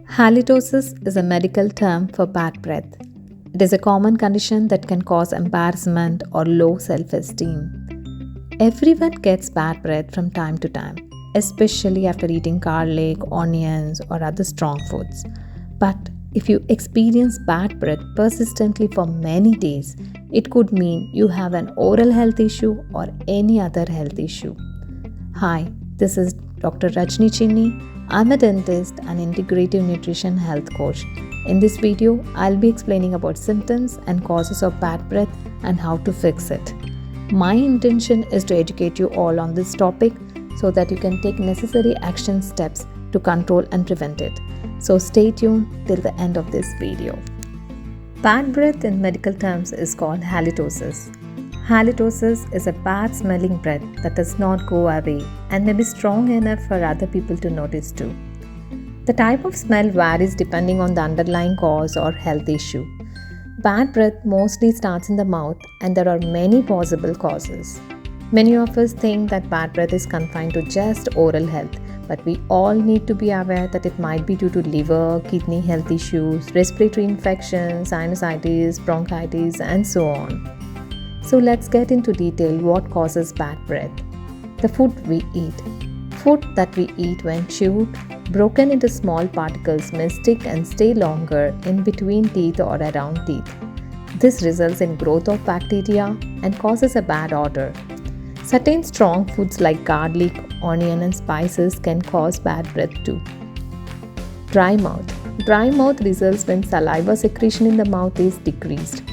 Halitosis is a medical term for bad breath. It is a common condition that can cause embarrassment or low self esteem. Everyone gets bad breath from time to time, especially after eating garlic, onions, or other strong foods. But if you experience bad breath persistently for many days, it could mean you have an oral health issue or any other health issue. Hi, this is Dr. Rajani Chinni. I'm a dentist and integrative nutrition health coach. In this video, I'll be explaining about symptoms and causes of bad breath and how to fix it. My intention is to educate you all on this topic so that you can take necessary action steps to control and prevent it. So stay tuned till the end of this video. Bad breath in medical terms is called halitosis. Halitosis is a bad smelling breath that does not go away and may be strong enough for other people to notice too. The type of smell varies depending on the underlying cause or health issue. Bad breath mostly starts in the mouth and there are many possible causes. Many of us think that bad breath is confined to just oral health, but we all need to be aware that it might be due to liver, kidney health issues, respiratory infections, sinusitis, bronchitis, and so on. So let's get into detail what causes bad breath. The food we eat. Food that we eat when chewed, broken into small particles may stick and stay longer in between teeth or around teeth. This results in growth of bacteria and causes a bad odor. Certain strong foods like garlic, onion and spices can cause bad breath too. Dry mouth. Dry mouth results when saliva secretion in the mouth is decreased.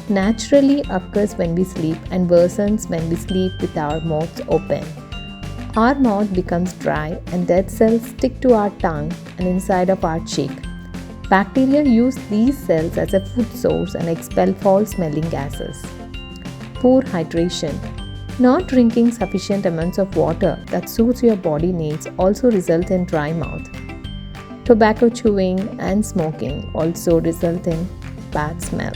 Naturally occurs when we sleep and worsens when we sleep with our mouths open. Our mouth becomes dry and dead cells stick to our tongue and inside of our cheek. Bacteria use these cells as a food source and expel foul-smelling gases. Poor hydration. Not drinking sufficient amounts of water that suits your body needs also result in dry mouth. Tobacco chewing and smoking also result in bad smell.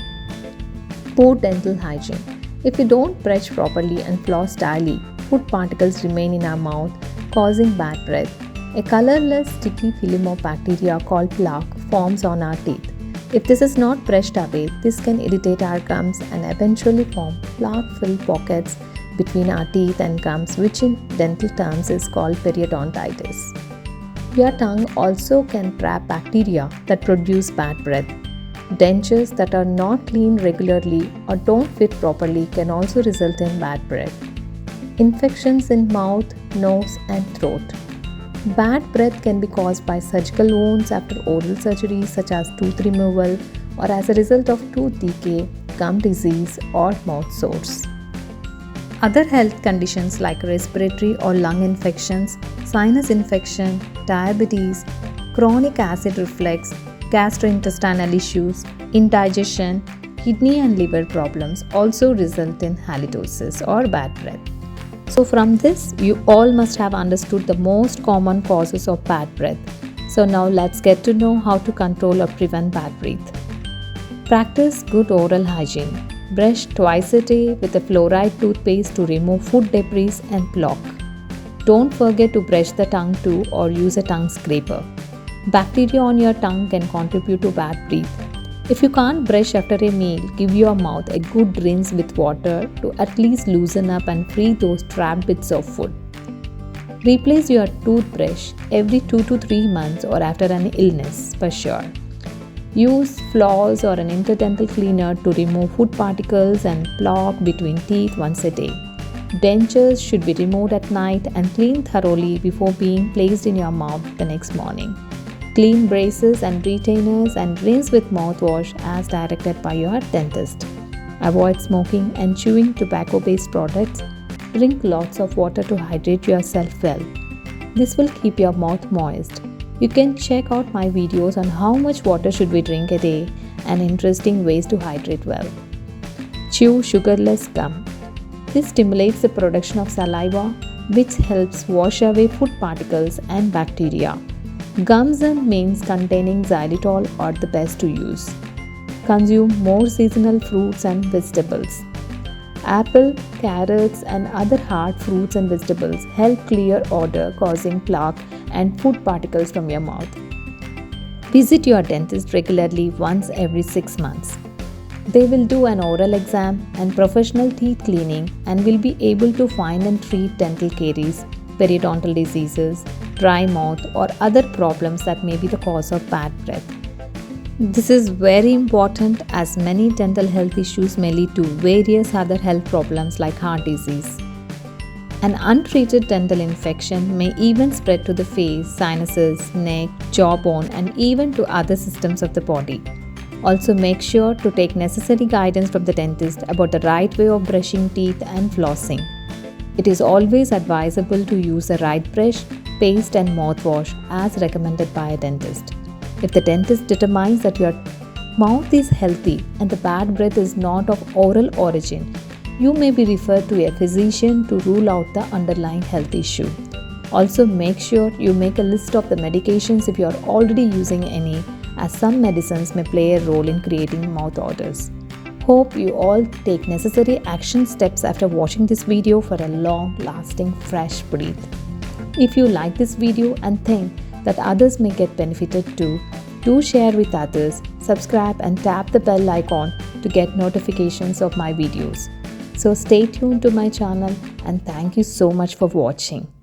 Poor dental hygiene. If we don't brush properly and floss daily, food particles remain in our mouth, causing bad breath. A colorless, sticky film of bacteria called plaque forms on our teeth. If this is not brushed away, this can irritate our gums and eventually form plaque-filled pockets between our teeth and gums, which in dental terms is called periodontitis. Your tongue also can trap bacteria that produce bad breath. Dentures that are not cleaned regularly or don't fit properly can also result in bad breath. Infections in mouth, nose, and throat. Bad breath can be caused by surgical wounds after oral surgery such as tooth removal or as a result of tooth decay, gum disease, or mouth sores. Other health conditions like respiratory or lung infections, sinus infection, diabetes, chronic acid reflux, gastrointestinal issues, indigestion, kidney and liver problems also result in halitosis or bad breath. So from this, you all must have understood the most common causes of bad breath. So now let's get to know how to control or prevent bad breath. Practice good oral hygiene. Brush twice a day with a fluoride toothpaste to remove food debris and plaque. Don't forget to brush the tongue too or use a tongue scraper. Bacteria on your tongue can contribute to bad breath. If you can't brush after a meal, give your mouth a good rinse with water to at least loosen up and free those trapped bits of food. Replace your toothbrush every 2 to 3 months or after an illness for sure. Use floss or an interdental cleaner to remove food particles and plaque between teeth once a day. Dentures should be removed at night and cleaned thoroughly before being placed in your mouth the next morning. Clean braces and retainers and rinse with mouthwash as directed by your dentist. Avoid smoking and chewing tobacco-based products. Drink lots of water to hydrate yourself well. This will keep your mouth moist. You can check out my videos on how much water should we drink a day and interesting ways to hydrate well. Chew sugarless gum. This stimulates the production of saliva, which helps wash away food particles and bacteria. Gums and mints containing xylitol are the best to use. Consume more seasonal fruits and vegetables. Apple, carrots and other hard fruits and vegetables help clear odor causing plaque and food particles from your mouth. Visit your dentist regularly once every 6 months. They will do an oral exam and professional teeth cleaning and will be able to find and treat dental caries, periodontal diseases, dry mouth, or other problems that may be the cause of bad breath. This is very important as many dental health issues may lead to various other health problems like heart disease. An untreated dental infection may even spread to the face, sinuses, neck, jawbone, and even to other systems of the body. Also, make sure to take necessary guidance from the dentist about the right way of brushing teeth and flossing. It is always advisable to use the right brush, paste, and mouthwash as recommended by a dentist. If the dentist determines that your mouth is healthy and the bad breath is not of oral origin, you may be referred to a physician to rule out the underlying health issue. Also, make sure you make a list of the medications if you are already using any, as some medicines may play a role in creating mouth odors. Hope you all take necessary action steps after watching this video for a long-lasting fresh breath. If you like this video and think that others may get benefited too, do share with others, subscribe and tap the bell icon to get notifications of my videos. So stay tuned to my channel and thank you so much for watching.